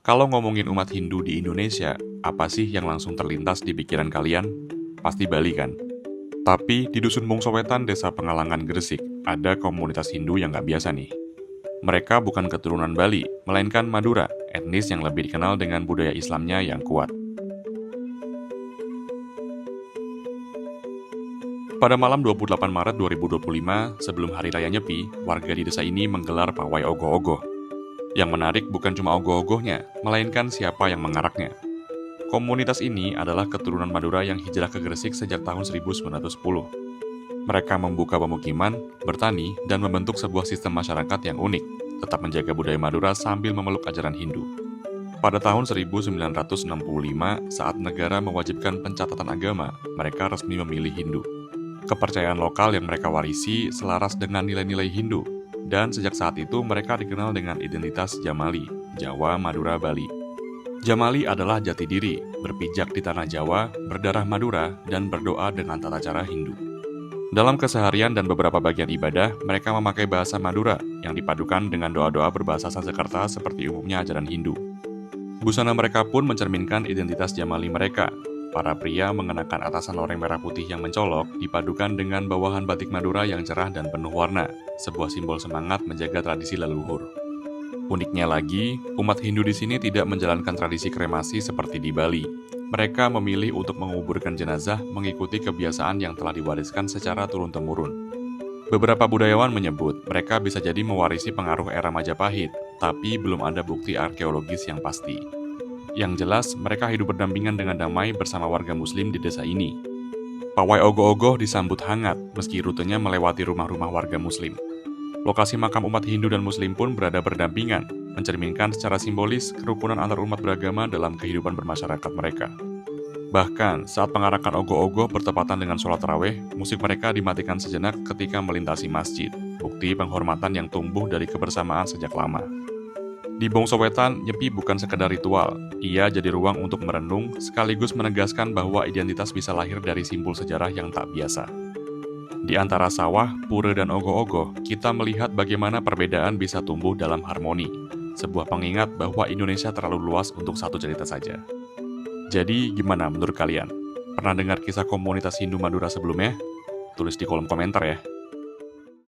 Kalau ngomongin umat Hindu di Indonesia, apa sih yang langsung terlintas di pikiran kalian? Pasti Bali kan? Tapi di Dusun Bongsowetan, Desa Pengalangan, Gresik, ada komunitas Hindu yang nggak biasa nih. Mereka bukan keturunan Bali, melainkan Madura, etnis yang lebih dikenal dengan budaya Islamnya yang kuat. Pada malam 28 Maret 2025, sebelum Hari Raya Nyepi, warga di desa ini menggelar pawai ogoh-ogoh. Yang menarik bukan cuma ogoh-ogohnya, melainkan siapa yang mengaraknya. Komunitas ini adalah keturunan Madura yang hijrah ke Gresik sejak tahun 1910. Mereka membuka pemukiman, bertani, dan membentuk sebuah sistem masyarakat yang unik, tetap menjaga budaya Madura sambil memeluk ajaran Hindu. Pada tahun 1965, saat negara mewajibkan pencatatan agama, mereka resmi memilih Hindu. Kepercayaan lokal yang mereka warisi selaras dengan nilai-nilai Hindu, dan sejak saat itu mereka dikenal dengan identitas Jamali, Jawa, Madura, Bali. Jamali adalah jati diri, berpijak di tanah Jawa, berdarah Madura, dan berdoa dengan tata cara Hindu. Dalam keseharian dan beberapa bagian ibadah, mereka memakai bahasa Madura yang dipadukan dengan doa-doa berbahasa Sanskerta seperti umumnya ajaran Hindu. Busana mereka pun mencerminkan identitas Jamali mereka. Para pria mengenakan atasan loreng merah putih yang mencolok, dipadukan dengan bawahan batik Madura yang cerah dan penuh warna, sebuah simbol semangat menjaga tradisi leluhur. Uniknya lagi, umat Hindu di sini tidak menjalankan tradisi kremasi seperti di Bali. Mereka memilih untuk menguburkan jenazah mengikuti kebiasaan yang telah diwariskan secara turun-temurun. Beberapa budayawan menyebut mereka bisa jadi mewarisi pengaruh era Majapahit, tapi belum ada bukti arkeologis yang pasti. Yang jelas, mereka hidup berdampingan dengan damai bersama warga Muslim di desa ini. Pawai ogoh-ogoh disambut hangat meski rutenya melewati rumah-rumah warga Muslim. Lokasi makam umat Hindu dan Muslim pun berada berdampingan, mencerminkan secara simbolis kerukunan antar umat beragama dalam kehidupan bermasyarakat mereka. Bahkan, saat pengarakan ogoh-ogoh bertepatan dengan sholat tarawih, musik mereka dimatikan sejenak ketika melintasi masjid, bukti penghormatan yang tumbuh dari kebersamaan sejak lama. Di Bongsowetan, Nyepi bukan sekedar ritual, ia jadi ruang untuk merenung sekaligus menegaskan bahwa identitas bisa lahir dari simbol sejarah yang tak biasa. Di antara sawah, pura, dan ogoh-ogoh, kita melihat bagaimana perbedaan bisa tumbuh dalam harmoni, sebuah pengingat bahwa Indonesia terlalu luas untuk satu cerita saja. Jadi, gimana menurut kalian? Pernah dengar kisah komunitas Hindu Madura sebelumnya? Tulis di kolom komentar ya.